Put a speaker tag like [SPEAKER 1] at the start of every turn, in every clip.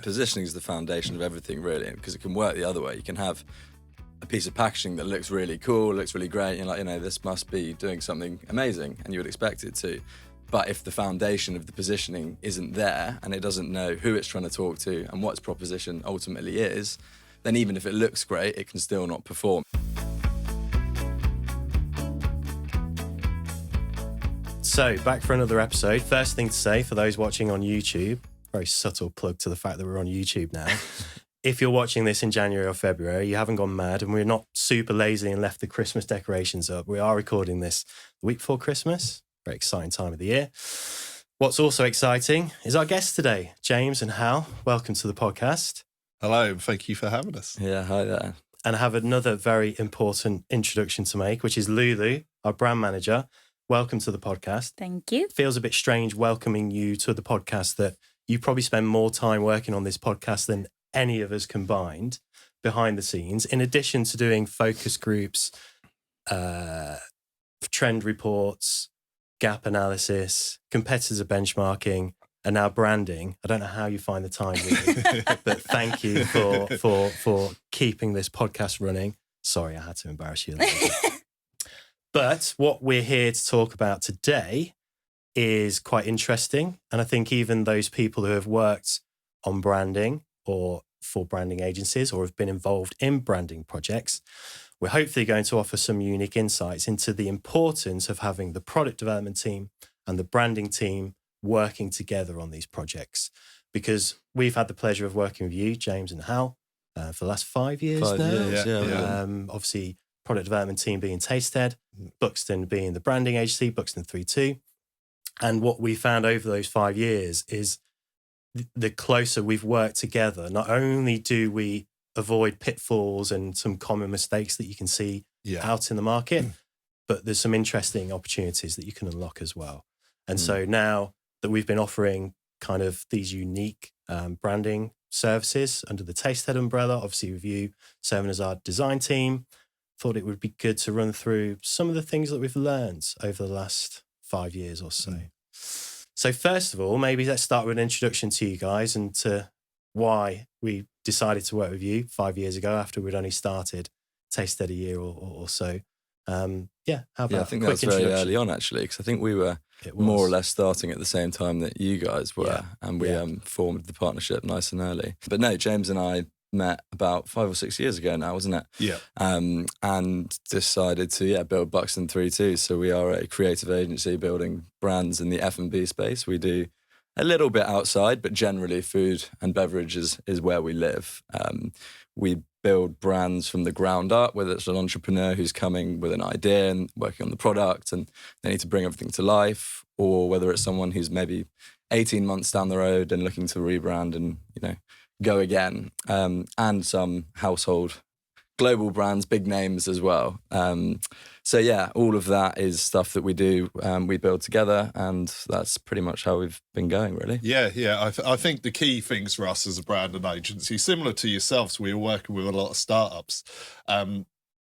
[SPEAKER 1] Positioning is the foundation of everything, really, because it can work the other way. You can have a piece of packaging that looks really cool, looks really great, and you're like, this must be doing something amazing, and you would expect it to. But if the foundation of the positioning isn't there, and it doesn't know who it's trying to talk to and what its proposition ultimately is, then even if it looks great, it can still not perform.
[SPEAKER 2] So, back for another episode. First thing to say for those watching on YouTube, very subtle plug to the fact that we're on YouTube now. If you're watching this in January or February, you haven't gone mad and we're not super lazy and left the Christmas decorations up. We are recording this the week before Christmas. Very exciting time of the year. What's also exciting is our guests today, James and Hal. Welcome to the podcast.
[SPEAKER 3] Hello, and thank you for having us.
[SPEAKER 1] Yeah, hi there.
[SPEAKER 2] And I have another very important introduction to make, which is Lulu, our brand manager. Welcome to the podcast.
[SPEAKER 4] Thank you.
[SPEAKER 2] Feels a bit strange welcoming you to the podcast that you probably spend more time working on this podcast than any of us combined behind the scenes, in addition to doing focus groups, trend reports, gap analysis, competitor benchmarking, and now branding. I don't know how you find the time, really, but thank you for keeping this podcast running. Sorry, I had to embarrass you a little bit. But what we're here to talk about today is quite interesting. And I think even those people who have worked on branding or for branding agencies or have been involved in branding projects, we're hopefully going to offer some unique insights into the importance of having the product development team and the branding team working together on these projects. Because we've had the pleasure of working with you, James and Hal, for the last 5 years now.
[SPEAKER 1] 5 years, yeah.
[SPEAKER 2] Obviously, product development team being Tastehead, Buxton being the branding agency, BuxtonThreeTwo. And what we found over those 5 years is the closer we've worked together, not only do we avoid pitfalls and some common mistakes that you can see out in the market, but there's some interesting opportunities that you can unlock as well. And so now that we've been offering kind of these unique branding services under the Tastehead umbrella, obviously with you serving as our design team, thought it would be good to run through some of the things that we've learned over the last 5 years or so. So first of all, maybe let's start with an introduction to you guys and to why we decided to work with you 5 years ago after we'd only started Tastehead a year or so. How about
[SPEAKER 1] I think that was very early on, actually, because I think we were more or less starting at the same time that you guys were, and we formed the partnership nice and early. But no, James and I met about 5 or 6 years ago now, wasn't it?
[SPEAKER 3] Yeah.
[SPEAKER 1] And decided to build BuxtonThreeTwo. So we are a creative agency building brands in the F&B space. We do a little bit outside, but generally food and beverage is where we live. We build brands from the ground up, whether it's an entrepreneur who's coming with an idea and working on the product and they need to bring everything to life, or whether it's someone who's maybe 18 months down the road and looking to rebrand and, go again, and some household global brands, big names as well. All of that is stuff that we do, we build together, and that's pretty much how we've been going, really.
[SPEAKER 3] Yeah. I think the key things for us as a brand and agency, similar to yourselves, we were working with a lot of startups.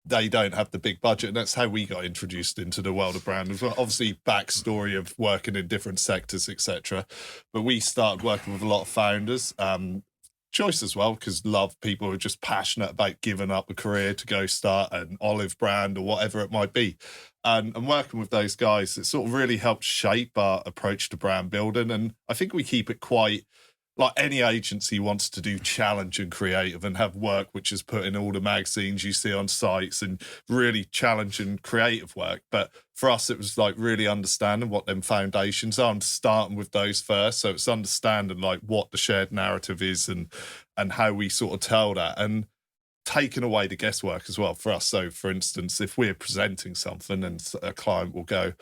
[SPEAKER 3] They don't have the big budget, and that's how we got introduced into the world of brand as well. Obviously, backstory of working in different sectors, etc. But we started working with a lot of founders. Choice as well, because love people who are just passionate about giving up a career to go start an olive brand or whatever it might be. And working with those guys, it sort of really helped shape our approach to brand building. And I think we keep it quite like any agency wants to do challenge and creative and have work which is put in all the magazines you see on sites and really challenge and creative work. But for us, it was like really understanding what them foundations are and starting with those first. So it's understanding like what the shared narrative is and how we sort of tell that, and taking away the guesswork as well for us. So for instance, if we're presenting something and a client will go,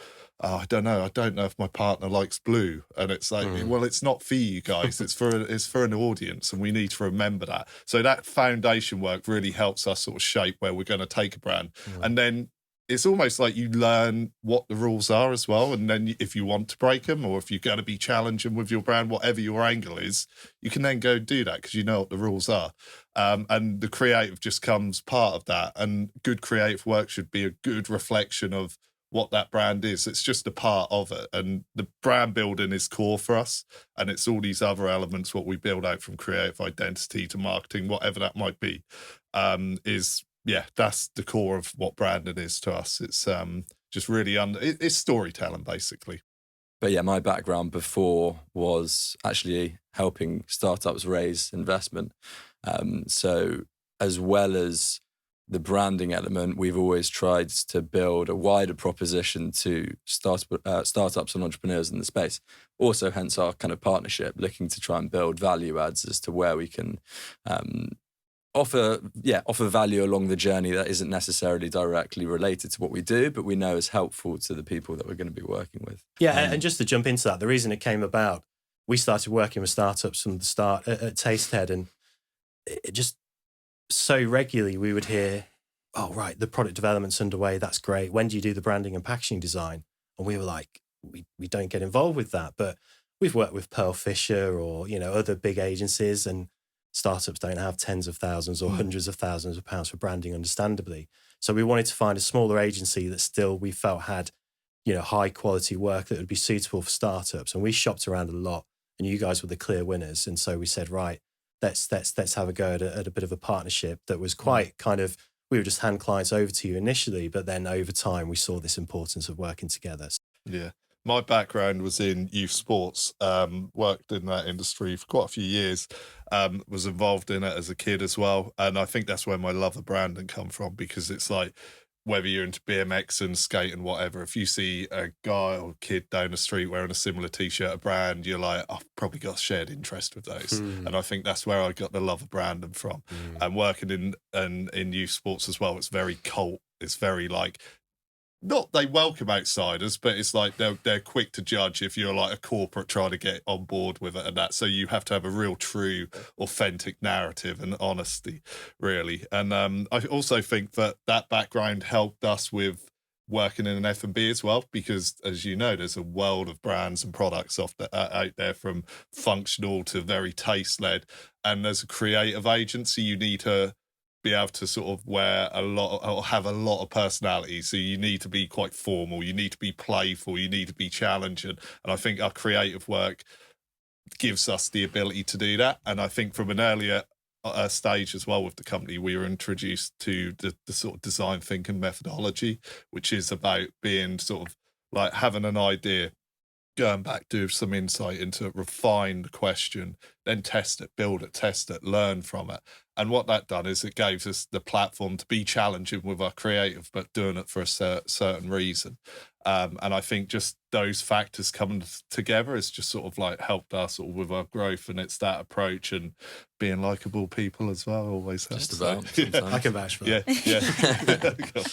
[SPEAKER 3] I don't know if my partner likes blue, and it's like, well, it's not for you guys, it's for an audience, and we need to remember that. So that foundation work really helps us sort of shape where we're going to take a brand. And then it's almost like you learn what the rules are as well, and then if you want to break them, or if you're going to be challenging with your brand, whatever your angle is, you can then go do that because you know what the rules are. And the creative just comes part of that, and good creative work should be a good reflection of what that brand is. It's just a part of it. And the brand building is core for us. And it's all these other elements, what we build out from creative identity to marketing, whatever that might be, that's the core of what branding is to us. It's just really, it's storytelling, basically.
[SPEAKER 1] But yeah, my background before was actually helping startups raise investment. So as well as the branding element, we've always tried to build a wider proposition to startups and entrepreneurs in the space. Also, hence our kind of partnership, looking to try and build value adds as to where we can offer value along the journey that isn't necessarily directly related to what we do, but we know is helpful to the people that we're going to be working with.
[SPEAKER 2] Yeah, and just to jump into that, the reason it came about, we started working with startups from the start at Tastehead, and it just so regularly we would hear, oh, right, the product development's underway, that's great. When do you do the branding and packaging design? And we were like, we don't get involved with that, but we've worked with Pearl Fisher or, other big agencies, and startups don't have tens of thousands or hundreds of thousands of pounds for branding, understandably. So we wanted to find a smaller agency that still we felt had, high quality work that would be suitable for startups. And we shopped around a lot, and you guys were the clear winners. And so we said, right, let's have a go at a bit of a partnership that was quite kind of, we would just hand clients over to you initially, but then over time we saw this importance of working together.
[SPEAKER 3] Yeah. My background was in youth sports, worked in that industry for quite a few years, was involved in it as a kid as well. And I think that's where my love of branding come from, because it's like, whether you're into BMX and skate and whatever, if you see a guy or kid down the street wearing a similar T-shirt, a brand, you're like, I've probably got a shared interest with those. And I think that's where I got the love of branding from. And working in youth sports as well, it's very cult. It's very like, not they welcome outsiders, but it's like they're quick to judge if you're like a corporate trying to get on board with it and that. So you have to have a real, true, authentic narrative and honesty, really. And I also think that background helped us with working in an F&B as well, because as you know, there's a world of brands and products out there, from functional to very taste-led. And as a creative agency, you need to be able to sort of wear have a lot of personality. So you need to be quite formal, you need to be playful, you need to be challenging. And I think our creative work gives us the ability to do that. And I think from an earlier stage as well with the company, we were introduced to the sort of design thinking methodology, which is about being sort of like having an idea, going back, do some insight into it, refine the question, then test it, build it, test it, learn from it. And what that done is it gave us the platform to be challenging with our creative, but doing it for a certain reason. And I think just those factors coming together has just sort of like helped us sort of with our growth. And it's that approach and being likable people as well always helps.
[SPEAKER 1] Just about.
[SPEAKER 2] I can vouch for that.
[SPEAKER 3] Yeah.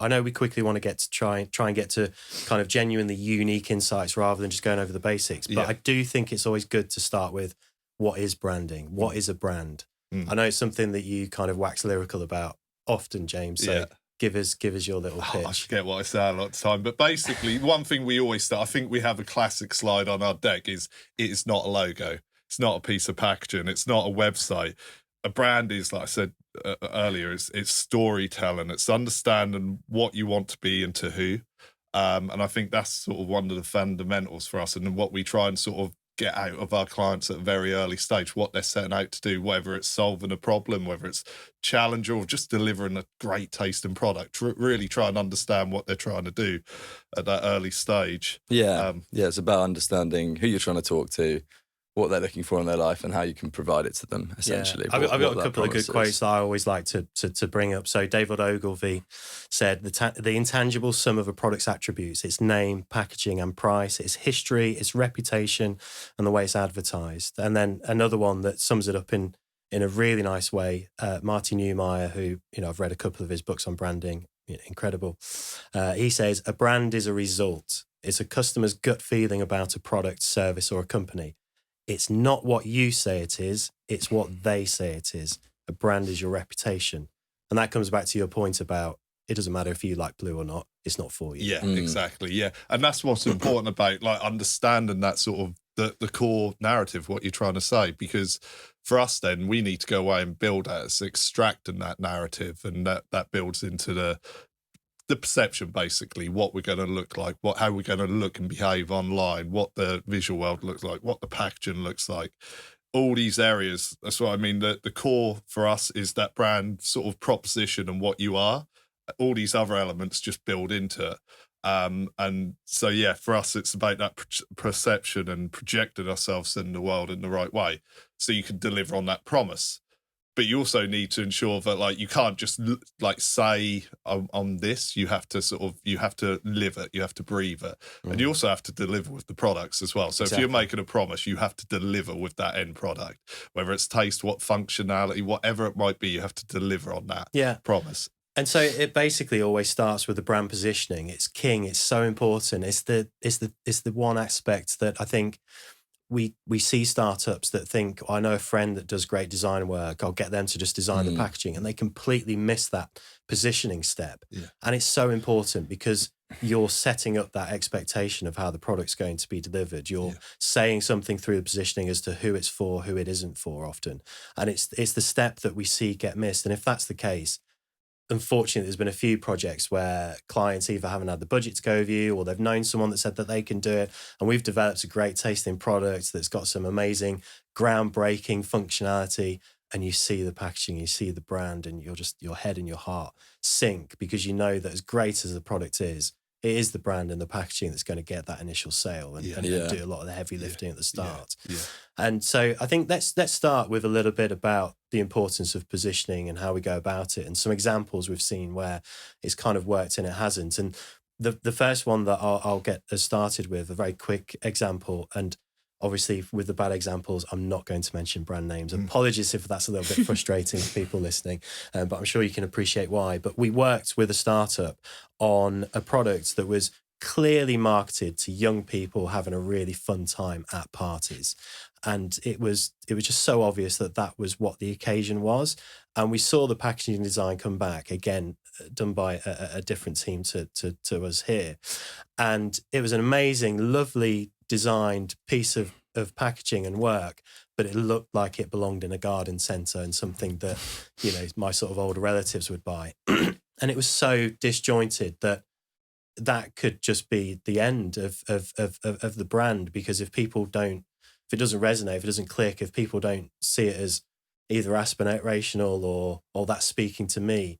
[SPEAKER 2] I know we quickly want to get to try and get to kind of genuinely unique insights rather than just going over the basics. But I do think it's always good to start with, what is branding? What is a brand? I know it's something that you kind of wax lyrical about often, James. So give us your little pitch.
[SPEAKER 3] I forget what I say a lot of the time. But basically, one thing we always start, I think we have a classic slide on our deck, is it is not a logo. It's not a piece of packaging. It's not a website. A brand is, like I said earlier, it's storytelling. It's understanding what you want to be and to who. And I think that's sort of one of the fundamentals for us, and what we try and sort of get out of our clients at a very early stage, what they're setting out to do, whether it's solving a problem, whether it's challenge, or just delivering a great tasting product. Really try and understand what they're trying to do at that early stage.
[SPEAKER 1] It's about understanding who you're trying to talk to, what they're looking for in their life, and how you can provide it to them, essentially.
[SPEAKER 2] I've got a couple of good quotes that I always like to bring up. So David Ogilvy said, the intangible sum of a product's attributes, its name, packaging and price, its history, its reputation, and the way it's advertised. And then another one that sums it up in a really nice way, Marty Neumeier, who, I've read a couple of his books on branding, incredible. He says, a brand is a result. It's a customer's gut feeling about a product, service, or a company. It's not what you say it is, it's what they say it is. A brand is your reputation. And that comes back to your point about, it doesn't matter if you like blue or not, it's not for you.
[SPEAKER 3] Yeah, exactly. Yeah. And that's what's important about like understanding that sort of the core narrative, what you're trying to say. Because for us then, we need to go away and build that, extracting that narrative, and that builds into the the perception, basically, what we're going to look like, how we're going to look and behave online, what the visual world looks like, what the packaging looks like, all these areas. That's what I mean. The core for us is that brand sort of proposition and what you are. All these other elements just build into it. And so, yeah, for us, it's about that perception and projecting ourselves in the world in the right way, so you can deliver on that promise. But you also need to ensure that, like, you can't just like say on this. You have to live it. You have to breathe it, and you also have to deliver with the products as well. So if you're making a promise, you have to deliver with that end product, whether it's taste, what functionality, whatever it might be. You have to deliver on that promise.
[SPEAKER 2] And so it basically always starts with the brand positioning. It's king. It's so important. It's the one aspect that I think we see startups that think, I know a friend that does great design work, I'll get them to just design the packaging, and they completely miss that positioning step.
[SPEAKER 3] Yeah.
[SPEAKER 2] And it's so important because you're setting up that expectation of how the product's going to be delivered. You're saying something through the positioning as to who it's for, who it isn't for often. And it's the step that we see get missed. And if that's the case, unfortunately, there's been a few projects where clients either haven't had the budget to go with you, or they've known someone that said that they can do it. And we've developed a great tasting product that's got some amazing groundbreaking functionality. And you see the packaging, you see the brand, and your head and your heart sink, because you know that as great as the product is, it is the brand and the packaging that's going to get that initial sale and do a lot of the heavy lifting at the start.
[SPEAKER 3] Yeah.
[SPEAKER 2] And so I think let's start with a little bit about the importance of positioning and how we go about it, and some examples we've seen where it's kind of worked and it hasn't. And the first one that I'll get us started with, a very quick example, and obviously with the bad examples, I'm not going to mention brand names. Apologies if that's a little bit frustrating for people listening, but I'm sure you can appreciate why. But we worked with a startup on a product that was clearly marketed to young people having a really fun time at parties. And it was just so obvious that was what the occasion was. And we saw the packaging design come back, again, done by a different team to us here. And it was an amazing, lovely designed piece of packaging and work, but it looked like it belonged in a garden centre and something that, my sort of older relatives would buy. And it was so disjointed that could just be the end of the brand, because if it doesn't resonate, if it doesn't click, if people don't see it as either aspirational or that's speaking to me,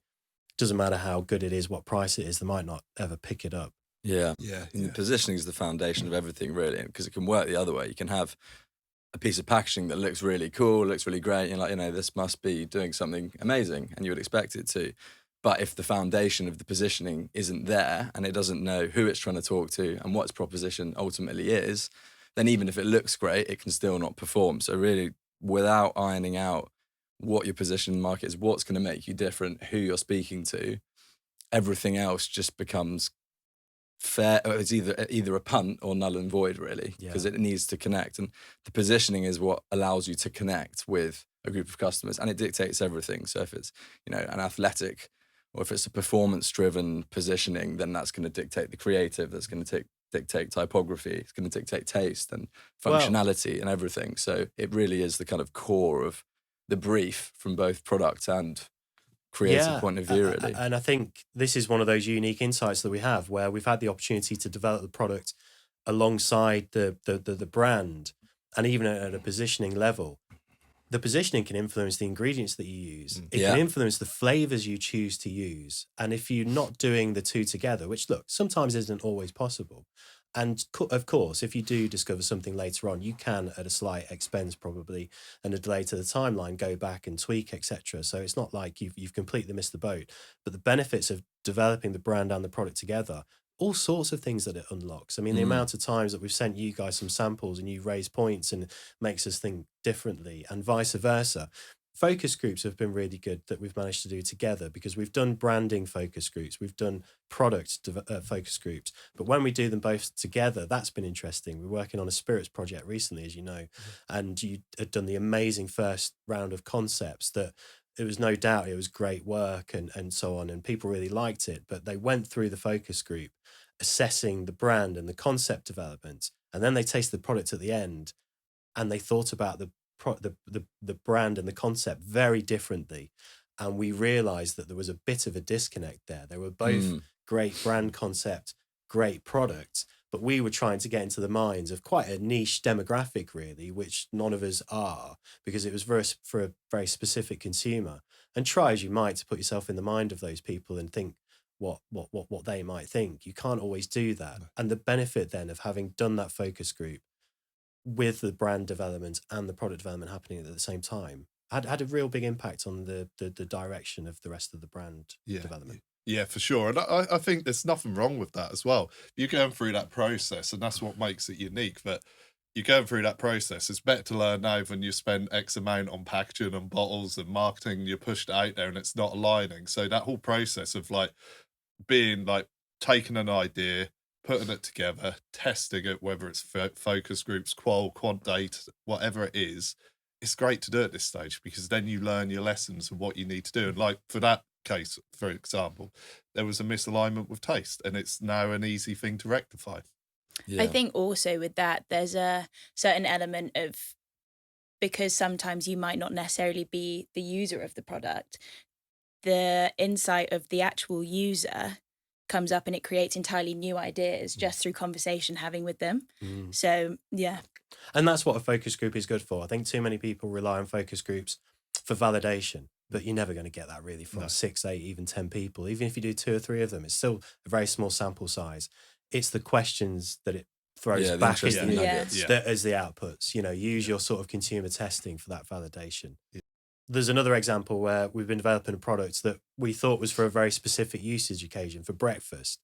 [SPEAKER 2] it doesn't matter how good it is, what price it is, they might not ever pick it up.
[SPEAKER 1] Yeah. Positioning is the foundation of everything, really, because it can work the other way. You can have a piece of packaging that looks really cool, looks really great, and you're like, this must be doing something amazing, and you would expect it to. But if the foundation of the positioning isn't there, and it doesn't know who it's trying to talk to and what its proposition ultimately is, then even if it looks great, it can still not perform. So really, without ironing out what your position in the market is, what's going to make you different, who you're speaking to, everything else just becomes fair. It's either a punt or null and void, really, because it needs to connect. And the positioning is what allows you to connect with a group of customers, and it dictates everything. So if it's, an athletic, or if it's a performance-driven positioning, then that's going to dictate the creative, that's going to dictate typography, it's going to dictate taste and functionality and everything. So it really is the kind of core of the brief from both product and creative point of view, really.
[SPEAKER 2] And I think this is one of those unique insights that we have, where we've had the opportunity to develop the product alongside the brand, and even at a positioning level. The positioning can influence the ingredients that you use. It can influence the flavors you choose to use. And if you're not doing the two together, which, look, sometimes isn't always possible. And of course, if you do discover something later on, you can, at a slight expense probably, and a delay to the timeline, go back and tweak, etc. So it's not like you've completely missed the boat. But the benefits of developing the brand and the product together, all sorts of things that it unlocks. I mean, the amount of times that we've sent you guys some samples and you raise points and makes us think differently, and vice versa. Focus groups have been really good that we've managed to do together, because we've done branding focus groups, we've done product focus groups, but when we do them both together, that's been interesting. We're working on a spirits project recently, as you know, and you had done the amazing first round of concepts that it was no doubt it was great work and so on, and people really liked it, but they went through the focus group assessing the brand and the concept development, and then they tasted the product at the end, and they thought about the brand and the concept very differently, and we realized that there was a bit of a disconnect there. They were both great brand concept, great product, but we were trying to get into the minds of quite a niche demographic, really, which none of us are, because it was for a very specific consumer. And try as you might to put yourself in the mind of those people and think what they might think, you can't always do that. And the benefit then of having done that focus group with the brand development and the product development happening at the same time had a real big impact on the direction of the rest of the brand development.
[SPEAKER 3] Yeah, for sure. And I think there's nothing wrong with that as well. You're going through that process, and that's what makes it unique. But you're going through that process. It's better to learn now than you spend X amount on packaging and bottles and marketing. You pushed it out there and it's not aligning. So that whole process of like being like taking an idea, putting it together, testing it, whether it's focus groups, quant data, whatever it is, it's great to do at this stage, because then you learn your lessons and what you need to do. And like for that case, for example, there was a misalignment with taste, and it's now an easy thing to rectify.
[SPEAKER 4] Yeah. I think also with that, there's a certain element of, because sometimes you might not necessarily be the user of the product, the insight of the actual user comes up and it creates entirely new ideas just through conversation having with them. So, yeah.
[SPEAKER 2] And that's what a focus group is good for. I think too many people rely on focus groups for validation, but you're never going to get that really from 6, 8, even 10 people. Even if you do 2 or 3 of them, it's still a very small sample size. It's the questions that it throws back as the outputs. You know, use your sort of consumer testing for that validation. Yeah. There's another example where we've been developing a product that we thought was for a very specific usage occasion for breakfast.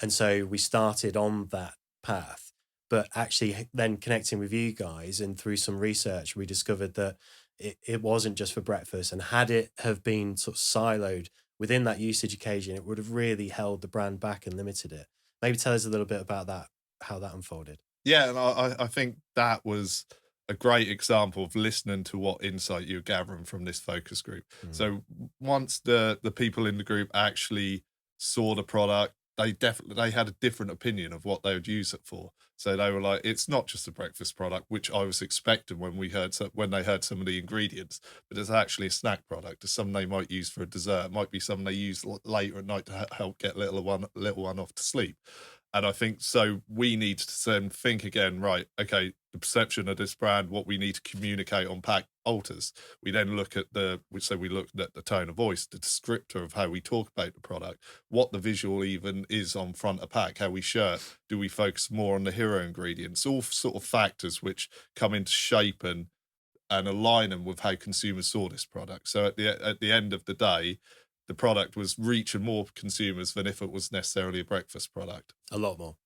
[SPEAKER 2] And so we started on that path, but actually then connecting with you guys and through some research, we discovered that it wasn't just for breakfast. And had it have been sort of siloed within that usage occasion, it would have really held the brand back and limited it. Maybe tell us a little bit about that, how that unfolded.
[SPEAKER 3] Yeah, and I think that was a great example of listening to what insight you're gathering from this focus group. So once the people in the group actually saw the product, they had a different opinion of what they would use it for. So they were like, it's not just a breakfast product, which I was expecting when they heard some of the ingredients, but it's actually a snack product. It's something they might use for a dessert. It might be something they use later at night to help get little one off to sleep. And I think so we need to then think again, right, okay, the perception of this brand, what we need to communicate on pack alters. We then look at we looked at the tone of voice, the descriptor of how we talk about the product, what the visual even is on front of pack, how we shirt, do we focus more on the hero ingredients, all sort of factors which come into shape and align them with how consumers saw this product. So at the end of the day, the product was reaching more consumers than if it was necessarily a breakfast product.
[SPEAKER 2] A lot more.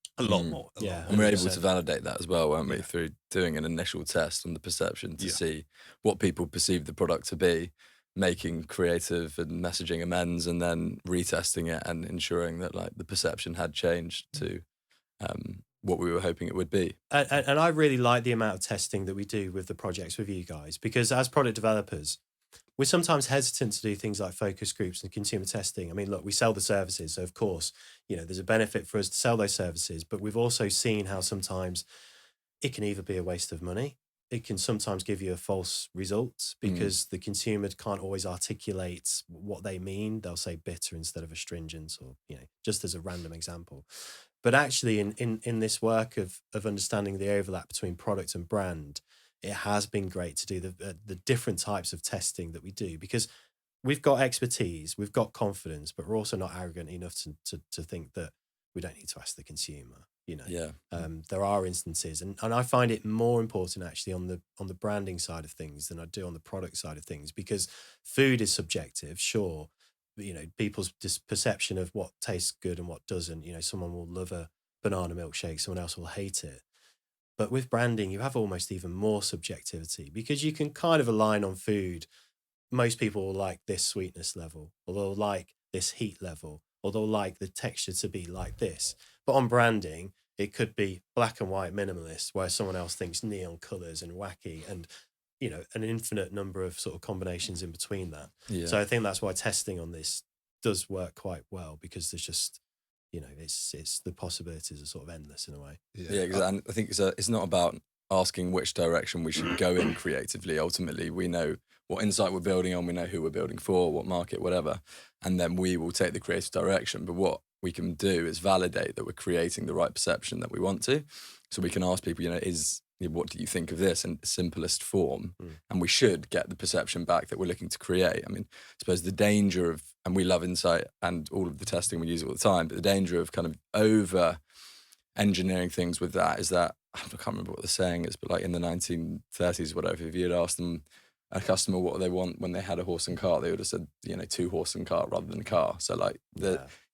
[SPEAKER 1] Yeah. And we're able to validate that as well, weren't we, through doing an initial test on the perception to see what people perceive the product to be, making creative and messaging amends, and then retesting it and ensuring that like the perception had changed to what we were hoping it would be.
[SPEAKER 2] And I really like the amount of testing that we do with the projects with you guys, because as product developers, we're sometimes hesitant to do things like focus groups and consumer testing. I mean, look, we sell the services, so of course, you know, there's a benefit for us to sell those services, but we've also seen how sometimes it can either be a waste of money. It can sometimes give you a false result because the consumer can't always articulate what they mean. They'll say bitter instead of astringent, or, you know, just as a random example. But actually in this work of understanding the overlap between product and brand, it has been great to do the different types of testing that we do, because we've got expertise, we've got confidence, but we're also not arrogant enough to think that we don't need to ask the consumer. You know, there are instances, and I find it more important actually on the branding side of things than I do on the product side of things, because food is subjective, sure. You know, people's perception of what tastes good and what doesn't. You know, someone will love a banana milkshake, someone else will hate it. But with branding, you have almost even more subjectivity, because you can kind of align on food. Most people will like this sweetness level, or they'll like this heat level, or they'll like the texture to be like this. But on branding, it could be black and white minimalist, where someone else thinks neon colors and wacky, and, you know, an infinite number of sort of combinations in between that. Yeah. So I think that's why testing on this does work quite well, because there's just, you know, it's the possibilities are sort of endless in a way.
[SPEAKER 1] Yeah, exactly. And I think it's not about asking which direction we should go in creatively. Ultimately, we know what insight we're building on, we know who we're building for, what market, whatever, and then we will take the creative direction. But what we can do is validate that we're creating the right perception that we want to. So we can ask people, what do you think of this in simplest form? And we should get the perception back that we're looking to create. I mean, I suppose the danger of, and we love Insight and all of the testing, we use it all the time, but the danger of kind of over engineering things with that is that, I can't remember what the saying is, but like in the 1930s, whatever, if you'd asked them, a customer, what they want when they had a horse and cart, they would have said, 2 horse and cart rather than car. So like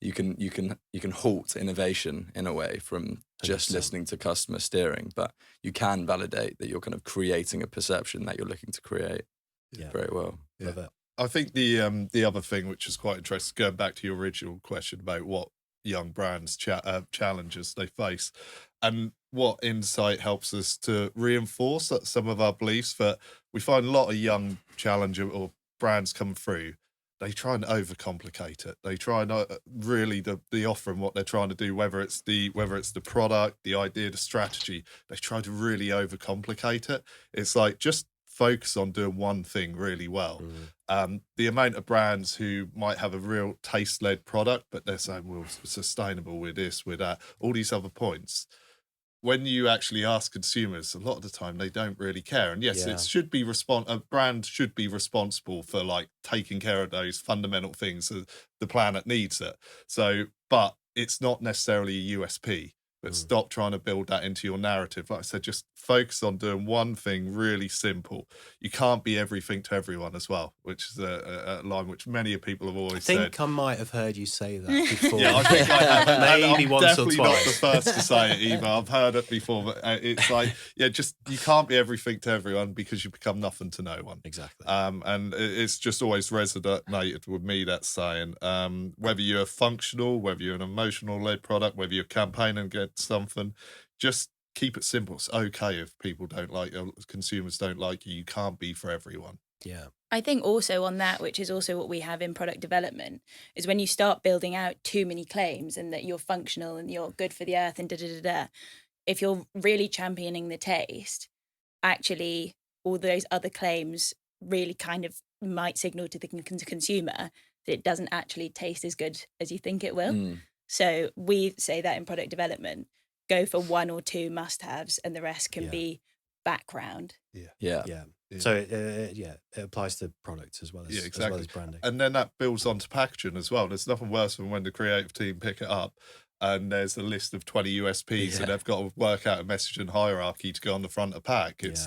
[SPEAKER 1] you can halt innovation in a way from just
[SPEAKER 2] 100%.
[SPEAKER 1] listening to customer steering, but you can validate that you're kind of creating a perception that you're looking to create very well.
[SPEAKER 3] Yeah.
[SPEAKER 2] Love it.
[SPEAKER 3] I think the other thing which is quite interesting, going back to your original question about what young brands challenges they face, and what Insight helps us to reinforce some of our beliefs, that we find a lot of young challenger or brands come through, they try and overcomplicate it. They try and really the offer and what they're trying to do, whether it's the product, the idea, the strategy, they try to really overcomplicate it. It's like, just focus on doing one thing really well. The amount of brands who might have a real taste-led product, but they're saying, well, sustainable with this, with that, all these other points. When you actually ask consumers, a lot of the time they don't really care. And yes, it should be a brand should be responsible for like taking care of those fundamental things that the planet needs it. So, but it's not necessarily a USP. But stop trying to build that into your narrative. Like I said, just focus on doing one thing really simple. You can't be everything to everyone as well, which is a line which many people have always said.
[SPEAKER 2] I think I might have heard you say that before.
[SPEAKER 3] Yeah, I think I have.
[SPEAKER 2] Maybe
[SPEAKER 3] I'm
[SPEAKER 2] once or
[SPEAKER 3] definitely not
[SPEAKER 2] twice.
[SPEAKER 3] the first to say it either. I've heard it before, but it's like, just you can't be everything to everyone because you become nothing to no one.
[SPEAKER 2] Exactly.
[SPEAKER 3] And it's just always resonated with me, that saying. Whether you're functional, whether you're an emotional-led product, whether you're campaigning against something, just keep it simple. It's okay if people don't like you, consumers don't like you. You can't be for everyone.
[SPEAKER 2] Yeah.
[SPEAKER 4] I think also on that, which is also what we have in product development, is when you start building out too many claims and that you're functional and you're good for the earth and if you're really championing the taste, actually all those other claims really kind of might signal to the consumer that it doesn't actually taste as good as you think it will. So we say that in product development, go for 1 or 2 must-haves and the rest can be background.
[SPEAKER 1] Yeah.
[SPEAKER 2] So it applies to product as well as,
[SPEAKER 3] exactly.
[SPEAKER 2] as well as branding.
[SPEAKER 3] And then that builds onto packaging as well. There's nothing worse than when the creative team pick it up and there's a list of 20 USPs and they've got to work out a messaging hierarchy to go on the front of pack. It's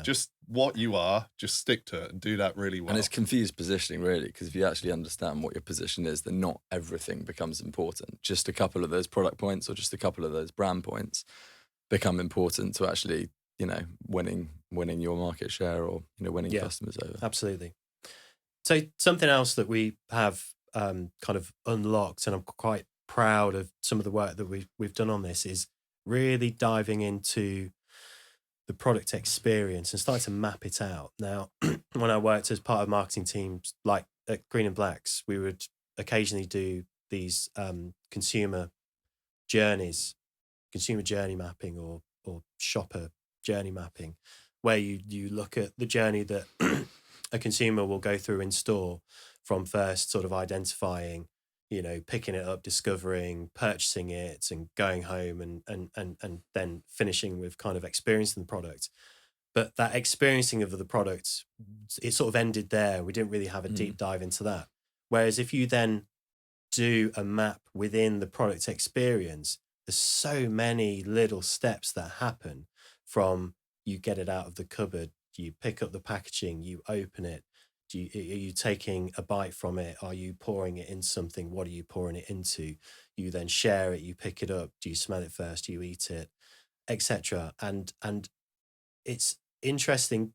[SPEAKER 3] just what you are, just stick to it and do that really well.
[SPEAKER 1] And it's confused positioning, really, because if you actually understand what your position is, then not everything becomes important. Just a couple of those product points or just a couple of those brand points become important to actually, winning your market share or, winning customers over.
[SPEAKER 2] Absolutely. So something else that we have kind of unlocked, and I'm quite proud of some of the work that we've done on this, is really diving into the product experience and starting to map it out. Now, when I worked as part of marketing teams, like at Green and Blacks, we would occasionally do these consumer journey mapping or shopper journey mapping, where you look at the journey that a consumer will go through in store, from first sort of identifying, picking it up, discovering, purchasing it, and going home, and then finishing with kind of experiencing the product. But that experiencing of the product, it sort of ended there. We didn't really have a deep dive into that. Whereas if you then do a map within the product experience, there's so many little steps that happen, from you get it out of the cupboard, you pick up the packaging, you open it, are you taking a bite from it? Are you pouring it in something? What are you pouring it into? You then share it, you pick it up, do you smell it first, do you eat it, etc. And it's interesting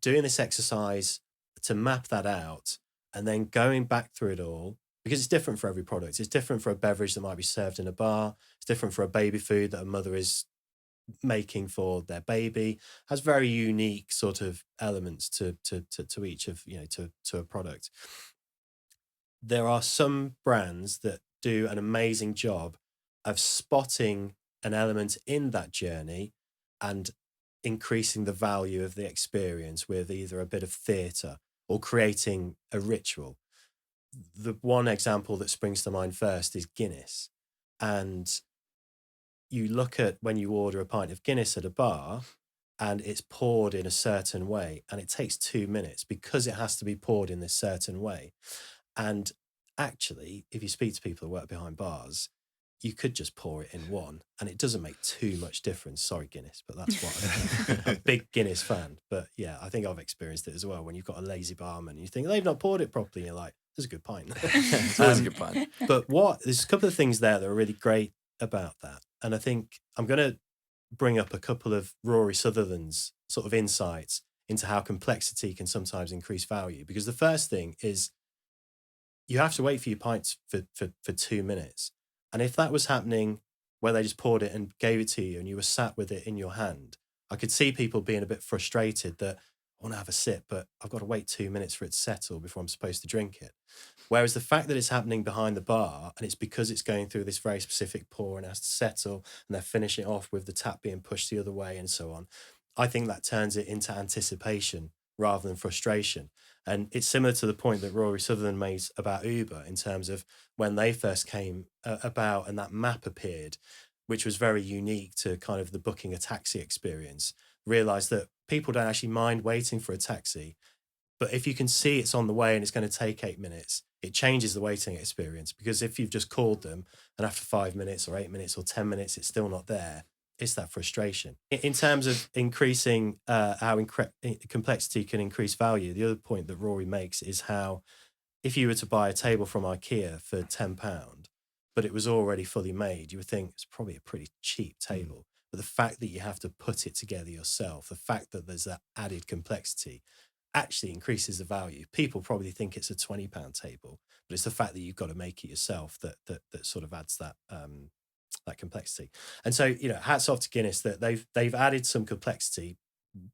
[SPEAKER 2] doing this exercise to map that out and then going back through it all, because it's different for every product. It's different for a beverage that might be served in a bar. It's different for a baby food that a mother is making for their baby. Has very unique sort of elements to each of, to a product. There are some brands that do an amazing job of spotting an element in that journey and increasing the value of the experience with either a bit of theatre or creating a ritual. the one example that springs to mind first is Guinness. And you look at when you order a pint of Guinness at a bar and it's poured in a certain way and it takes 2 minutes because it has to be poured in this certain way. And actually, if you speak to people who work behind bars, you could just pour it in one and it doesn't make too much difference. Sorry, Guinness, but that's what I'm a big Guinness fan. But yeah, I think I've experienced it as well. When you've got a lazy barman and you think they've not poured it properly, and you're like, there's a good pint.
[SPEAKER 1] It's always a good pint.
[SPEAKER 2] But there's a couple of things there that are really great about that. And I think I'm going to bring up a couple of Rory Sutherland's sort of insights into how complexity can sometimes increase value. Because the first thing is you have to wait for your pints for 2 minutes. And if that was happening where they just poured it and gave it to you and you were sat with it in your hand, I could see people being a bit frustrated that I want to have a sip, but I've got to wait 2 minutes for it to settle before I'm supposed to drink it. Whereas the fact that it's happening behind the bar and it's because it's going through this very specific pour and has to settle and they're finishing it off with the tap being pushed the other way and so on, I think that turns it into anticipation rather than frustration. And it's similar to the point that Rory Sutherland made about Uber in terms of when they first came about and that map appeared, which was very unique to kind of the booking a taxi experience, realised that people don't actually mind waiting for a taxi. But if you can see it's on the way and it's going to take 8 minutes, it changes the waiting experience. Because if you've just called them and after 5 minutes or 8 minutes or 10 minutes, it's still not there, it's that frustration. In terms of increasing how complexity can increase value, the other point that Rory makes is how if you were to buy a table from IKEA for £10, but it was already fully made, you would think it's probably a pretty cheap table. But the fact that you have to put it together yourself, the fact that there's that added complexity actually increases the value. People probably think it's a £20 table, but it's the fact that you've got to make it yourself that sort of adds that that complexity. And so, you know, hats off to Guinness that they've added some complexity,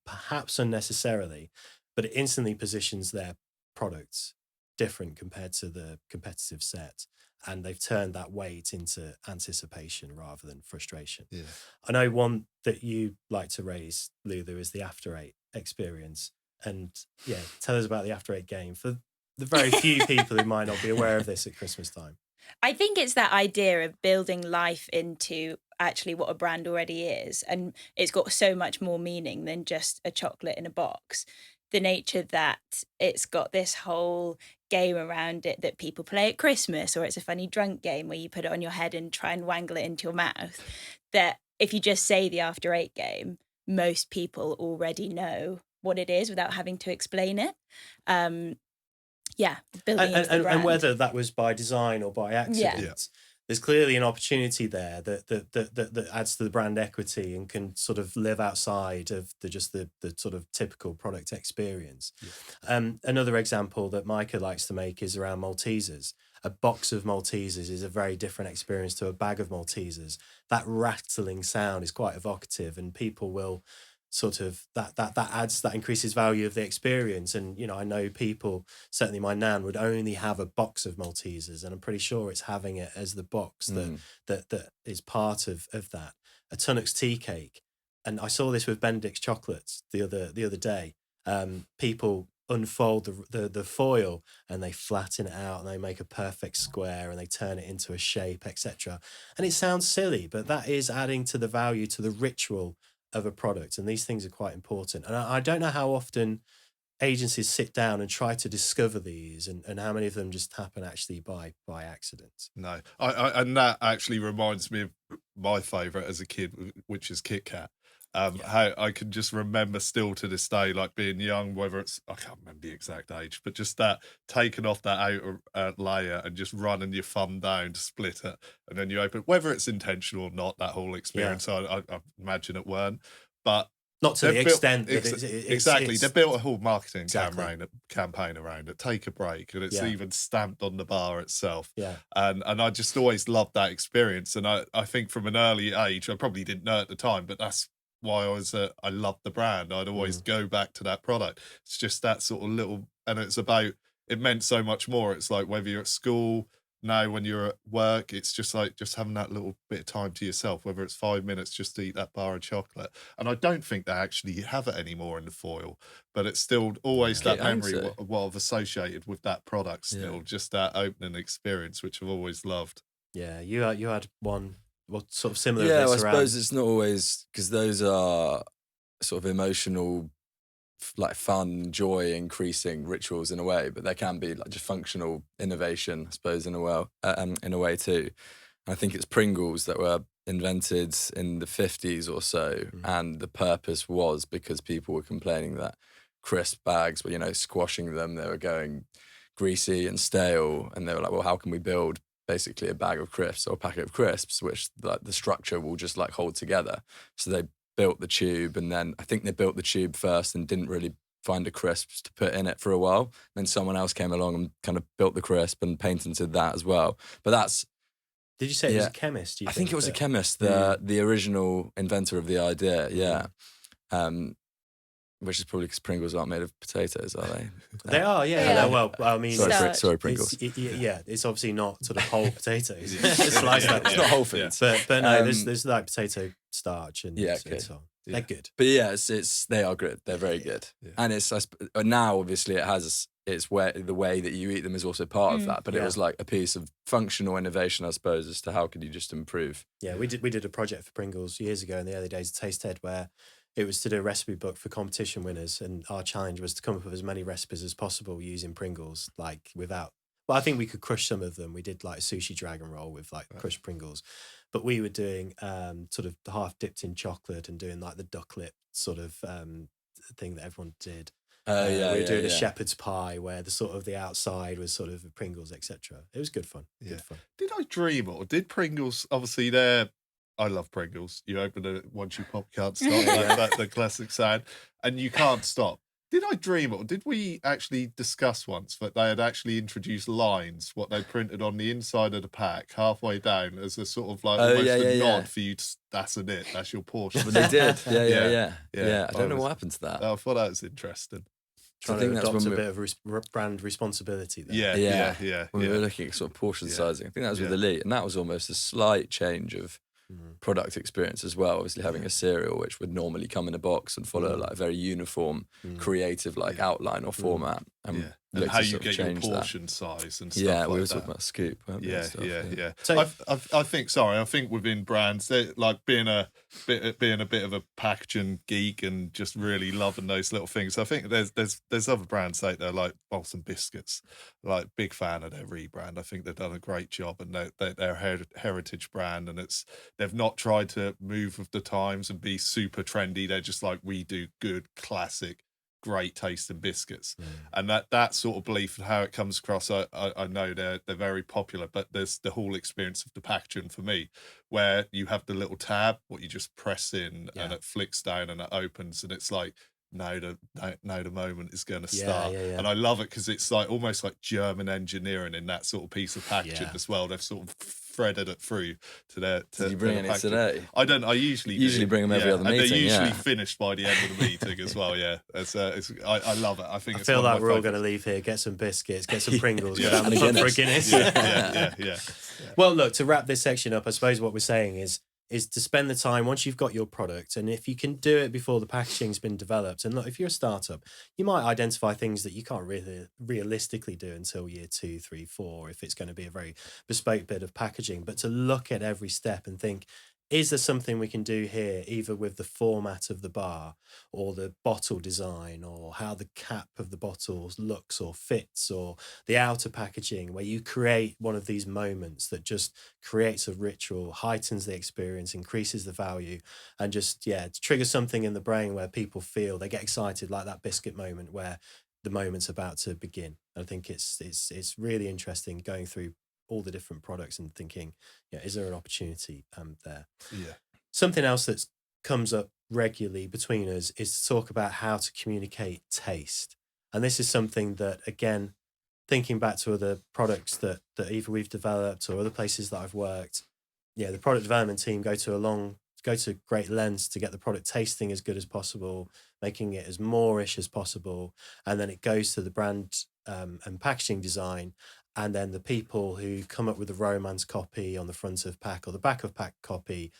[SPEAKER 2] perhaps unnecessarily, but it instantly positions their products different compared to the competitive set. And they've turned that weight into anticipation rather than frustration. Yeah. I know one that you like to raise, Luther, is the After Eight experience. And yeah, tell us about the After Eight game for the very few people who might not be aware of this at Christmas time.
[SPEAKER 4] I think it's that idea of building life into actually what a brand already is. And it's got so much more meaning than just a chocolate in a box. The nature that it's got this whole game around it that people play at Christmas, or it's a funny drunk game where you put it on your head and try and wangle it into your mouth. That if you just say the After Eight game, most people already know what it is without having to explain it. Building into the brand.
[SPEAKER 2] And whether that was by design or by accident, there's clearly an opportunity there that adds to the brand equity and can sort of live outside of the sort of typical product experience. Yeah. Another example that Micah likes to make is around Maltesers. A box of Maltesers is a very different experience to a bag of Maltesers. That rattling sound is quite evocative, and people will sort of that increases value of the experience. And you know, I know people, certainly my nan would only have a box of Maltesers, and I'm pretty sure it's having it as the box that is part of that. A Tunnock's tea cake, and I saw this with Benedict's chocolates the other day. People unfold the foil and they flatten it out and they make a perfect square and they turn it into a shape, etc. And it sounds silly, but that is adding to the value, to the ritual of a product, and these things are quite important. And I don't know how often agencies sit down and try to discover these, and how many of them just happen actually by accident.
[SPEAKER 3] No, and that actually reminds me of my favourite as a kid, which is Kit Kat. How I can just remember still to this day, like being young, whether it's, I can't remember the exact age, but just that taking off that outer layer and just running your thumb down to split it, and then you open, whether it's intentional or not, that whole experience, I imagine it weren't, but
[SPEAKER 2] not to the extent that
[SPEAKER 3] exactly. They built a whole marketing campaign around it. Take a break, and it's even stamped on the bar itself.
[SPEAKER 2] Yeah,
[SPEAKER 3] and I just always loved that experience, and I think from an early age, I probably didn't know at the time, but that's why I loved the brand. I'd always go back to that product. It's just that sort of little, and it meant so much more. It's like whether you're at school, now when you're at work, it's just like just having that little bit of time to yourself, whether it's 5 minutes just to eat that bar of chocolate. And I don't think they actually have it anymore in the foil, but it's still always that
[SPEAKER 1] I think
[SPEAKER 3] memory
[SPEAKER 1] so.
[SPEAKER 3] what I've associated with that product still,
[SPEAKER 1] Yeah.
[SPEAKER 3] just that opening experience, which I've always loved.
[SPEAKER 2] Yeah, you had one, well, sort of similar.
[SPEAKER 1] Yeah,
[SPEAKER 2] of
[SPEAKER 1] well, I
[SPEAKER 2] this
[SPEAKER 1] suppose
[SPEAKER 2] around.
[SPEAKER 1] it's not always, because those are sort of emotional, like fun, joy increasing rituals in a way, but there can be like just functional innovation, I suppose, in a way too. And I think it's Pringles that were invented in the 50s or so, and the purpose was because people were complaining that crisp bags were, squashing them, they were going greasy and stale, and they were like, well, how can we build basically a bag of crisps or a packet of crisps, which like the structure will just like hold together. So they built the tube, and then I think they built the tube first and didn't really find a crisp to put in it for a while. Then someone else came along and kind of built the crisp and patented that as well. But that's,
[SPEAKER 2] Did you say it was
[SPEAKER 1] yeah,
[SPEAKER 2] a chemist? Do you
[SPEAKER 1] I think it was a
[SPEAKER 2] that-
[SPEAKER 1] chemist, the original inventor of the idea. Yeah. Which is probably because Pringles aren't made of potatoes, are they?
[SPEAKER 2] They are, yeah.
[SPEAKER 4] Yeah.
[SPEAKER 2] Well, I mean,
[SPEAKER 4] Sorry,
[SPEAKER 1] sorry, Pringles.
[SPEAKER 2] it's obviously not sort of whole potatoes.
[SPEAKER 3] Yeah.
[SPEAKER 2] Sliced
[SPEAKER 3] Yeah,
[SPEAKER 2] up.
[SPEAKER 1] It's not whole foods.
[SPEAKER 2] But no, there's like potato starch and
[SPEAKER 1] Yeah,
[SPEAKER 2] and
[SPEAKER 1] okay.
[SPEAKER 2] so on.
[SPEAKER 3] Yeah.
[SPEAKER 2] They're good.
[SPEAKER 1] But yeah, they are good. They're very good.
[SPEAKER 3] Yeah.
[SPEAKER 1] And now obviously it's where the way that you eat them is also part of that. But it
[SPEAKER 2] Yeah.
[SPEAKER 1] was like a piece of functional innovation, I suppose, as to how could you just improve.
[SPEAKER 2] Yeah, we did a project for Pringles years ago in the early days of Tastehead where it was to do a recipe book for competition winners, and our challenge was to come up with as many recipes as possible using Pringles, like without. Well, I think we could crush some of them. We did like a sushi dragon roll with like crushed Pringles, but we were doing sort of half dipped in chocolate and doing like the ducklet sort of thing that everyone did. We were doing a shepherd's pie where the sort of the outside was sort of Pringles, etc. It was good fun.
[SPEAKER 3] Yeah.
[SPEAKER 2] Good fun.
[SPEAKER 3] Did I dream it, or did Pringles? Obviously, I love Pringles. You open it once you pop, can't stop. That's the classic sound, and you can't stop. Did I dream it, or did we actually discuss once that they had actually introduced lines, what they printed on the inside of the pack, halfway down, as a sort of like almost a nod for you to, that's it, that's your portion.
[SPEAKER 1] But they did.
[SPEAKER 3] Yeah.
[SPEAKER 1] Yeah. I don't know what happened to that.
[SPEAKER 3] I thought that was interesting.
[SPEAKER 1] So I
[SPEAKER 2] Trying
[SPEAKER 1] think
[SPEAKER 2] to
[SPEAKER 1] that's
[SPEAKER 2] adopt
[SPEAKER 1] when
[SPEAKER 2] a bit of brand responsibility there.
[SPEAKER 3] Yeah.
[SPEAKER 1] When we were looking at sort of portion sizing, I think that was with Elite, and that was almost a slight change of product experience as well. Obviously, having a cereal which would normally come in a box and follow like a very uniform, creative like outline or format, and
[SPEAKER 3] And how you
[SPEAKER 1] sort of
[SPEAKER 3] get your
[SPEAKER 1] change that.
[SPEAKER 3] portion size and stuff
[SPEAKER 1] Yeah,
[SPEAKER 3] like
[SPEAKER 1] we were
[SPEAKER 3] that.
[SPEAKER 1] talking about scoop, weren't we? and stuff,
[SPEAKER 3] Yeah.
[SPEAKER 2] So-
[SPEAKER 3] I think within brands, like being a bit of a packaging geek and just really loving those little things. I think there's other brands out there like Bolton Biscuits, like big fan of their rebrand. I think they've done a great job, and they're a heritage brand, and they've not tried to move with the times and be super trendy. They're just like, we do good classic, great tasting biscuits, and that sort of belief and how it comes across, I know they're very popular, but there's the whole experience of the packaging for me, where you have the little tab what you just press in and it flicks down and it opens, and it's like now the moment is going to start. And I love it because it's like almost like German engineering in that sort of piece of packaging as well. They've sort of threaded it through to their
[SPEAKER 1] Did you bring any today?
[SPEAKER 3] I don't. I usually
[SPEAKER 1] bring them every other
[SPEAKER 3] and
[SPEAKER 1] meeting.
[SPEAKER 3] they're usually
[SPEAKER 1] yeah.
[SPEAKER 3] finished by the end of the meeting as well. Yeah, I love it. I think
[SPEAKER 2] I
[SPEAKER 3] it's
[SPEAKER 2] feel
[SPEAKER 3] one
[SPEAKER 2] like
[SPEAKER 3] of my
[SPEAKER 2] we're all going
[SPEAKER 3] favourites.
[SPEAKER 2] to leave here, get some biscuits, get some Pringles,
[SPEAKER 3] Yeah.
[SPEAKER 2] go down
[SPEAKER 1] And
[SPEAKER 2] the
[SPEAKER 1] a
[SPEAKER 2] pub for a
[SPEAKER 1] Guinness.
[SPEAKER 2] Guinness.
[SPEAKER 3] Yeah.
[SPEAKER 2] Well, look, to wrap this section up, I suppose what we're saying is to spend the time once you've got your product, and if you can do it before the packaging's been developed. And look, if you're a startup, you might identify things that you can't really realistically do until year 2, 3, 4, if it's going to be a very bespoke bit of packaging. But to look at every step and think, is there something we can do here, either with the format of the bar or the bottle design or how the cap of the bottles looks or fits or the outer packaging, where you create one of these moments that just creates a ritual, heightens the experience, increases the value, and just, triggers something in the brain where people feel they get excited, like that biscuit moment where the moment's about to begin. I think it's really interesting going through all the different products and thinking, is there an opportunity there?
[SPEAKER 3] Yeah.
[SPEAKER 2] Something else that comes up regularly between us is to talk about how to communicate taste. And this is something that, again, thinking back to other products that either we've developed or other places that I've worked, the product development team go to great lengths to get the product tasting as good as possible, making it as Moorish as possible. And then it goes to the brand and packaging design, and then the people who come up with the romance copy on the front of pack or the back of pack copy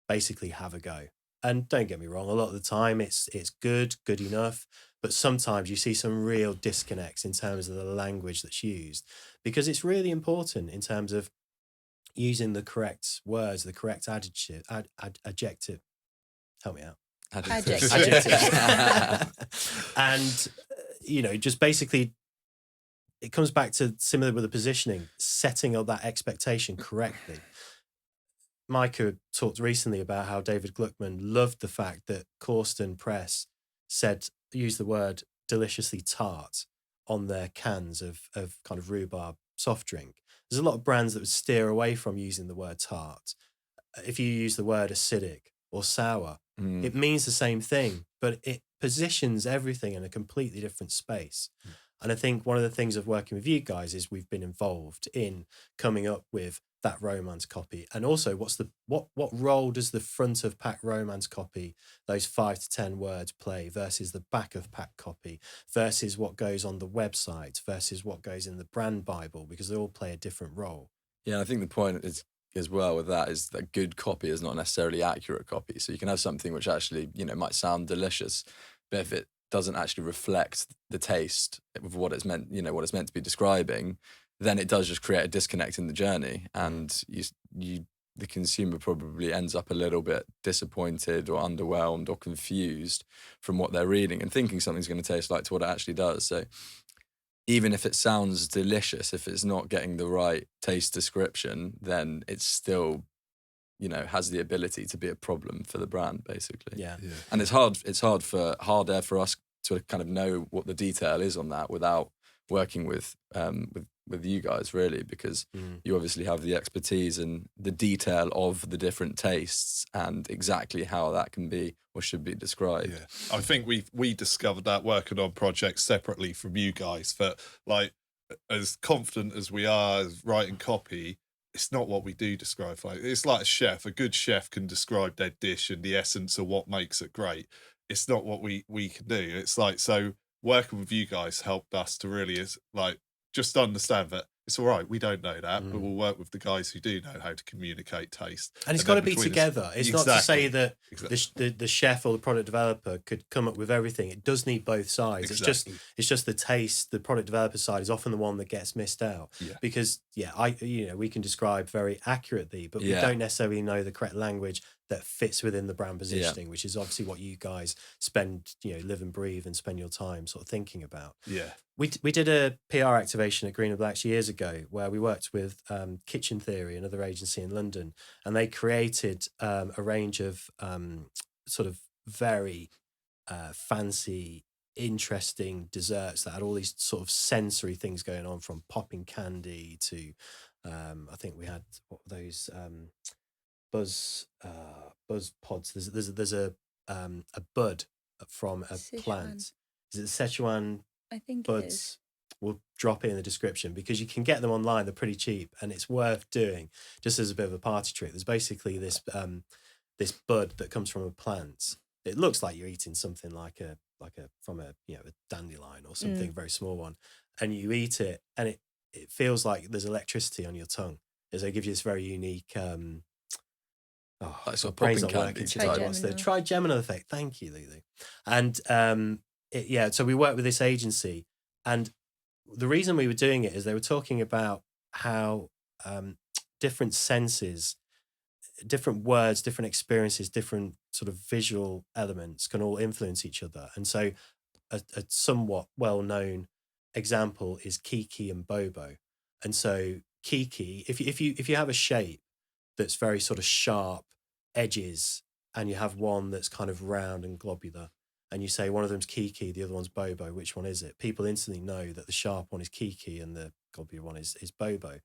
[SPEAKER 2] basically have a go. And don't get me wrong, a lot of the time it's good enough, but sometimes you see some real disconnects in terms of the language that's used, because it's really important in terms of using the correct words, the correct adjective. Help me out.
[SPEAKER 4] Adjective.
[SPEAKER 2] And just basically it comes back to similar with the positioning, setting up that expectation correctly. Micah talked recently about how David Gluckman loved the fact that Corsten Press used the word deliciously tart on their cans of kind of rhubarb soft drink. There's a lot of brands that would steer away from using the word tart. If you use the word acidic or sour, it means the same thing, but it positions everything in a completely different space. And I think one of the things of working with you guys is we've been involved in coming up with that romance copy. And also what role does the front of pack romance copy, those 5 to 10 words, play versus the back of pack copy versus what goes on the website versus what goes in the brand Bible, because they all play a different role.
[SPEAKER 1] Yeah, I think the point is as well with that is that good copy is not necessarily accurate copy. So you can have something which actually, might sound delicious, but if it doesn't actually reflect the taste of what it's meant, what it's meant to be describing, then it does just create a disconnect in the journey, and the consumer probably ends up a little bit disappointed or underwhelmed or confused from what they're reading and thinking something's going to taste like to what it actually does. So even if it sounds delicious, if it's not getting the right taste description, then it's still, has the ability to be a problem for the brand, basically.
[SPEAKER 2] Yeah.
[SPEAKER 1] And it's harder for us to kind of know what the detail is on that without working with you guys, really, because you obviously have the expertise and the detail of the different tastes and exactly how that can be or should be described.
[SPEAKER 3] Yeah. I think we discovered that working on projects separately from you guys, that like as confident as we are as writing copy, it's not what we do describe. Like, it's like a chef. A good chef can describe their dish and the essence of what makes it great. It's not what we can do. It's like, so working with you guys helped us to really just understand that it's all right, we don't know that, but we'll work with the guys who do know how to communicate taste.
[SPEAKER 2] And it's got to be together. It's not to say that the chef or the product developer could come up with everything. It does need both sides.
[SPEAKER 3] Exactly.
[SPEAKER 2] It's just the taste. The product developer side is often the one that gets missed out.
[SPEAKER 3] Yeah.
[SPEAKER 2] Because we can describe very accurately, but we don't necessarily know the correct language that fits within the brand positioning, which is obviously what you guys spend, live and breathe and spend your time sort of thinking about.
[SPEAKER 3] Yeah.
[SPEAKER 2] We did a PR activation at Green and Blacks years ago where we worked with Kitchen Theory, another agency in London, and they created a range of sort of very fancy, interesting desserts that had all these sort of sensory things going on, from popping candy to I think we had those buzz pods. There's a bud from a
[SPEAKER 4] Sichuan.
[SPEAKER 2] plant. Is it Sichuan?
[SPEAKER 4] I think
[SPEAKER 2] Buds?
[SPEAKER 4] it is.
[SPEAKER 2] We'll drop it in the description because you can get them online. They're pretty cheap and it's worth doing, just as a bit of a party trick. There's basically this bud that comes from a plant. It looks like you're eating something like a dandelion or something, a very small one, and you eat it and it feels like there's electricity on your tongue. As it gives you this very unique
[SPEAKER 1] like sort of
[SPEAKER 2] brains
[SPEAKER 1] popping
[SPEAKER 2] not
[SPEAKER 1] candy
[SPEAKER 2] working
[SPEAKER 1] type.
[SPEAKER 2] today. What's the trigeminal effect? Thank you, Lulu. And so we worked with this agency, and the reason we were doing it is they were talking about how different senses, different words, different experiences, different sort of visual elements can all influence each other. And so a somewhat well-known example is Kiki and Bobo. And so Kiki, if you have a shape that's very sort of sharp edges, and you have one that's kind of round and globular, and you say one of them's Kiki, the other one's Bobo, which one is it? People instantly know that the sharp one is Kiki and the globular one is Bobo.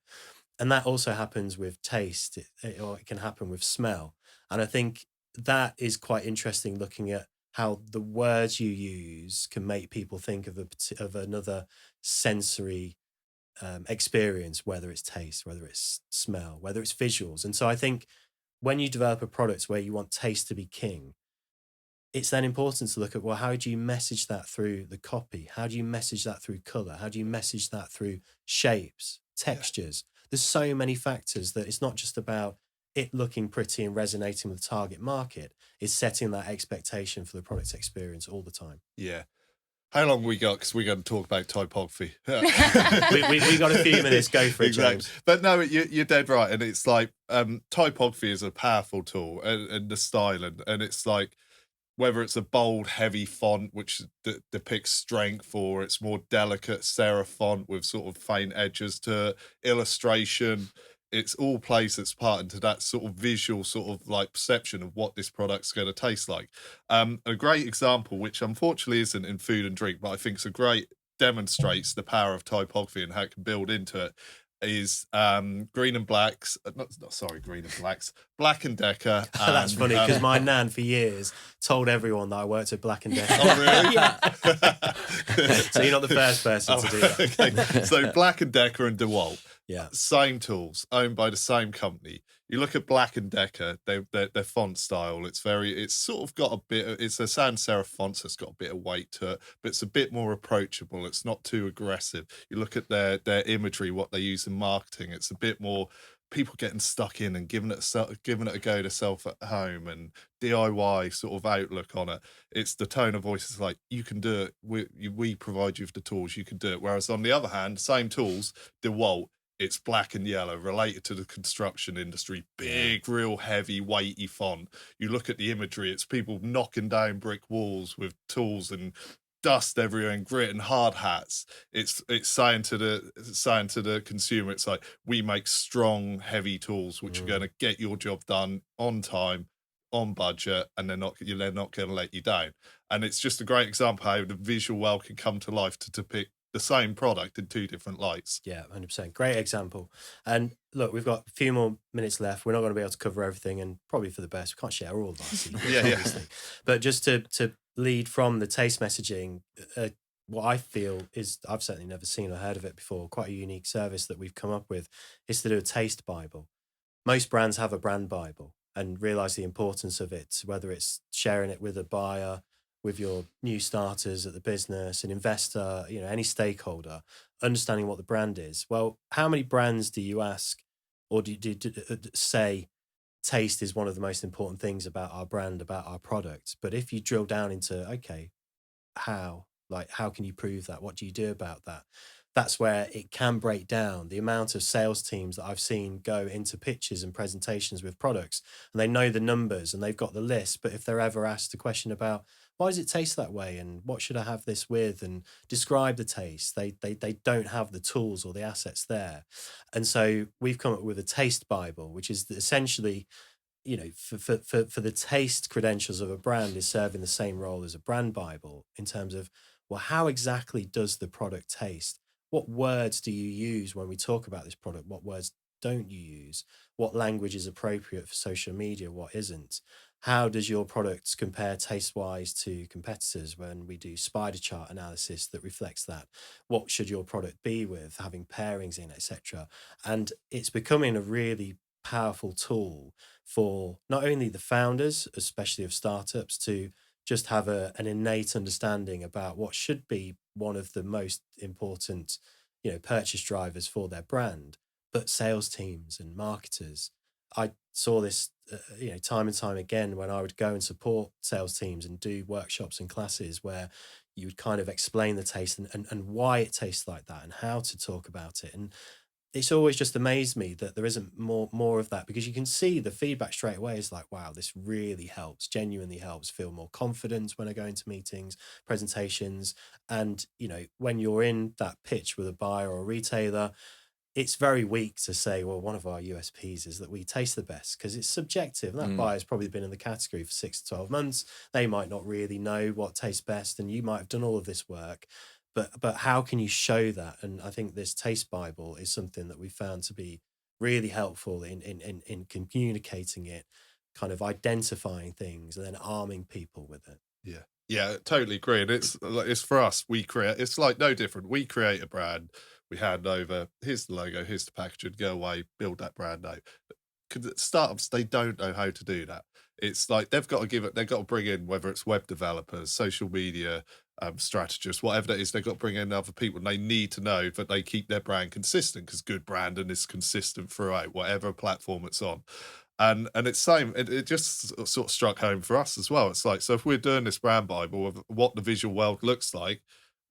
[SPEAKER 2] And that also happens with taste, or it can happen with smell. And I think that is quite interesting, looking at how the words you use can make people think of another sensory experience, whether it's taste, whether it's smell, whether it's visuals. And so I think when you develop a product where you want taste to be king, it's then important to look at, well, how do you message that through the copy? How do you message that through color? How do you message that through shapes, textures? There's so many factors that it's not just about it looking pretty and resonating with the target market. It's setting that expectation for the product experience all the time.
[SPEAKER 3] Yeah. How long we got? Because we're going to talk about typography.
[SPEAKER 2] we got a few minutes. Go for it,
[SPEAKER 3] Exactly.
[SPEAKER 2] James.
[SPEAKER 3] But no, you're dead right. And it's like typography is a powerful tool, and the style, and it's like whether it's a bold, heavy font which depicts strength, or it's more delicate serif font with sort of faint edges to illustration. It's all plays its part into that sort of visual sort of like perception of what this product's going to taste like. A great example, which unfortunately isn't in food and drink, but I think demonstrates the power of typography and how it can build into it, is Green and Blacks. Green and Blacks. Black and Decker. And,
[SPEAKER 2] that's funny because my nan for years told everyone that I worked at Black and Decker.
[SPEAKER 3] Oh, really?
[SPEAKER 4] Yeah.
[SPEAKER 2] So you're not the first person to do that.
[SPEAKER 3] Okay. So Black and Decker and DeWalt.
[SPEAKER 2] Yeah.
[SPEAKER 3] Same tools, owned by the same company. You look at Black and Decker, their font style, it's sort of got a bit of, it's a sans serif font, so it's got a bit of weight to it, but it's a bit more approachable. It's not too aggressive. You look at their imagery, what they use in marketing, it's a bit more people getting stuck in and giving it a go to self at home and DIY sort of outlook on it. It's the tone of voice is like, you can do it. We provide you with the tools, you can do it. Whereas on the other hand, same tools, DeWalt, it's black and yellow, related to the construction industry. Big, real heavy, weighty font. You look at the imagery, it's people knocking down brick walls with tools and dust everywhere and grit and hard hats. It's saying to the consumer, it's like, we make strong, heavy tools which are going to get your job done on time, on budget, and they're not going to let you down. And it's just a great example how the visual well can come to life to depict the same product in two different lights.
[SPEAKER 2] Yeah, 100%. Great example. And look, we've got a few more minutes left. We're not going to be able to cover everything, and probably for the best. We can't share all of our secrets, obviously. But just to lead from the taste messaging, what I feel is, I've certainly never seen or heard of it before, quite a unique service that we've come up with, is to do a taste Bible. Most brands have a brand Bible and realize the importance of it, whether it's sharing it with a buyer, with your new starters at the business, an investor, any stakeholder, understanding what the brand is. Well, how many brands do you ask, or do you say taste is one of the most important things about our brand, about our product? But if you drill down into, okay, how can you prove that? What do you do about that? That's where it can break down. The amount of sales teams that I've seen go into pitches and presentations with products, and they know the numbers and they've got the list, but if they're ever asked a question about, why does it taste that way, and what should I have this with, and describe the taste, they don't have the tools or the assets there. And so we've come up with a taste Bible, which is essentially, for the taste credentials of a brand, is serving the same role as a brand Bible in terms of, well, how exactly does the product taste? What words do you use when we talk about this product? What words don't you use? What language is appropriate for social media? What isn't? How does your product compare taste-wise to competitors when we do spider chart analysis that reflects that? What should your product be with, having pairings in, etc.? And it's becoming a really powerful tool for not only the founders, especially of startups, to just have an innate understanding about what should be one of the most important, purchase drivers for their brand, but sales teams and marketers. I saw this, time and time again when I would go and support sales teams and do workshops and classes where you would kind of explain the taste and why it tastes like that and how to talk about it. And it's always just amazed me that there isn't more of that, because you can see the feedback straight away is like, wow, this really helps, genuinely helps, feel more confident when I go into meetings, presentations. And, when you're in that pitch with a buyer or a retailer, it's very weak to say, well, one of our USPs is that we taste the best, because it's subjective. And that buyer's probably been in the category for 6 to 12 months. They might not really know what tastes best, and you might have done all of this work. But how can you show that? And I think this taste Bible is something that we found to be really helpful in communicating it, kind of identifying things and then arming people with it.
[SPEAKER 3] Yeah, totally agree. And it's for us, it's like no different. We create a brand, we hand over, here's the logo, here's the packaging, go away, build that brand out. Because startups, they don't know how to do that. It's like they've got to bring in, whether it's web developers, social media strategists, whatever that is, they've got to bring in other people, and they need to know that they keep their brand consistent, because good branding is consistent throughout whatever platform it's on. And it's same. It just sort of struck home for us as well. It's like, so if we're doing this brand bible of what the visual world looks like,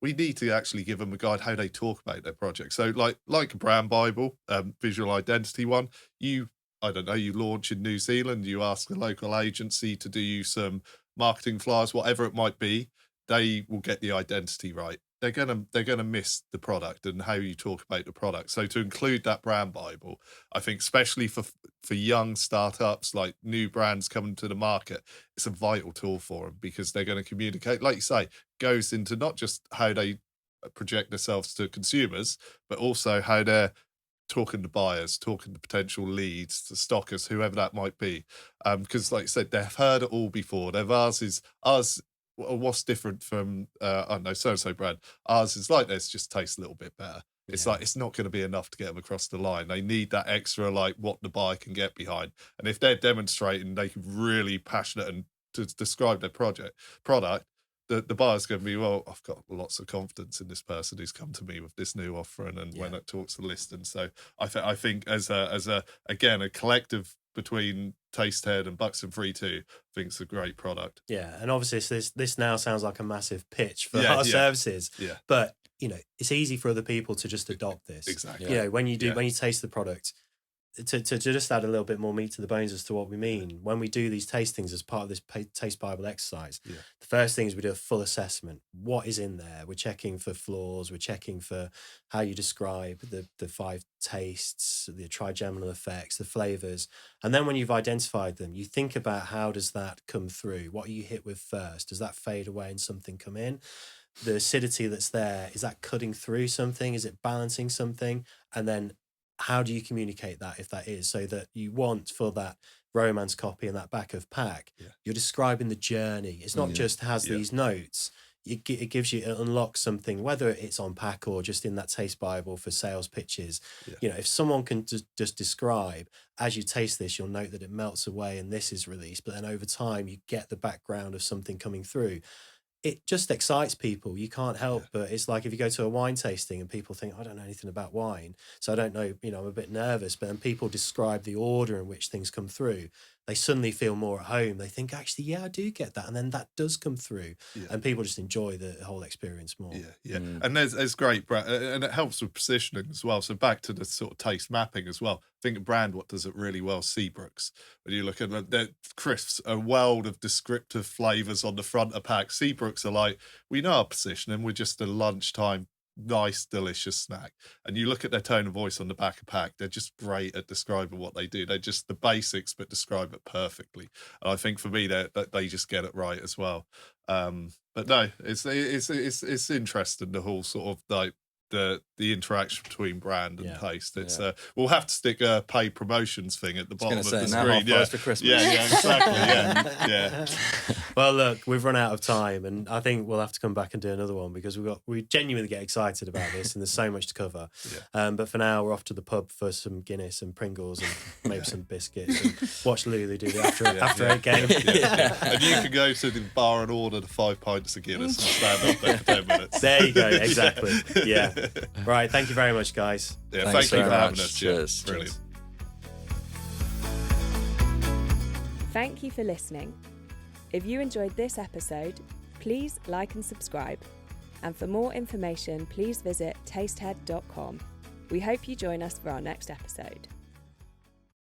[SPEAKER 3] we need to actually give them a guide how they talk about their project. So like a brand bible, visual identity one, I don't know, you launch in New Zealand, you ask a local agency to do you some marketing flyers, whatever it might be, they will get the identity right. They're gonna miss the product and how you talk about the product. So to include that brand bible, I think especially for young startups, like new brands coming to the market, it's a vital tool for them, because they're going to communicate, like you say, goes into not just how they project themselves to consumers, but also how they're talking to buyers, talking to potential leads, to stockers, whoever that might be. Because like I said, they've heard it all before. Ours. What's different from I don't know, so brand? Ours is like this, just tastes a little bit better. It's like, it's not going to be enough to get them across the line. They need that extra, like what the buyer can get behind. And if they're demonstrating they can really passionate and to describe their product, the buyer's going to be, well, I've got lots of confidence in this person who's come to me with this new offering, and when it talks to the list. And so I think as a collective between Tastehead and BuxtonThreeTwo, I think it's a great product.
[SPEAKER 2] Yeah, and obviously this now sounds like a massive pitch for our services.
[SPEAKER 3] Yeah,
[SPEAKER 2] but it's easy for other people to just adopt this.
[SPEAKER 3] Exactly.
[SPEAKER 2] When you taste the product, to just add a little bit more meat to the bones as to what we mean, when we do these tastings as part of this taste bible exercise, the first thing is we do a full assessment. What is in there? We're checking for flaws, we're checking for how you describe the 5 tastes, the trigeminal effects, the flavors. And then when you've identified them, you think about, how does that come through? What are you hit with first? Does that fade away and something come in? The acidity that's there, is that cutting through something? Is it balancing something? And then how do you communicate that, if that is, so that you want for that romance copy and that back of pack, you're describing the journey. It's not just has these notes. It gives you, it unlocks something, whether it's on pack or just in that taste bible for sales pitches. If someone can just describe, as you taste this, you'll note that it melts away and this is released, but then over time you get the background of something coming through. It just excites people. You can't help but it's like if you go to a wine tasting and people think, I don't know anything about wine, so I don't know, I'm a bit nervous, but then people describe the order in which things come through, they suddenly feel more at home. They think, actually, I do get that. And then that does come through and people just enjoy the whole experience more.
[SPEAKER 3] And there's great brand, and it helps with positioning as well. So back to the sort of taste mapping as well. I think a brand, what does it really well? Seabrooks. When you look at the crisps, a world of descriptive flavors on the front of pack. Seabrooks are like, we know our positioning, we're just a lunchtime nice, delicious snack. And you look at their tone of voice on the back of pack, they're just great at describing what they do. They're just the basics, but describe it perfectly. And I think for me, they just get it right as well. But no, it's interesting, the whole sort of like the interaction between brand and taste. It's we'll have to stick a paid promotions thing at the bottom of the screen.
[SPEAKER 1] For Christmas.
[SPEAKER 3] Exactly.
[SPEAKER 2] Well, look, we've run out of time, and I think we'll have to come back and do another one, because we genuinely get excited about this, and there's so much to cover. But for now, we're off to the pub for some Guinness and Pringles and maybe some biscuits, and watch Lulu do the after 8 game.
[SPEAKER 3] And you can go to the bar and order the 5 pints of Guinness and stand up there for 10 minutes.
[SPEAKER 2] There you go, exactly. Yeah. Right, thank you very much, guys.
[SPEAKER 3] Thank you for having us.
[SPEAKER 1] Cheers.
[SPEAKER 3] Brilliant.
[SPEAKER 5] Thank you for listening. If you enjoyed this episode, please like and subscribe. And for more information, please visit tastehead.com. We hope you join us for our next episode.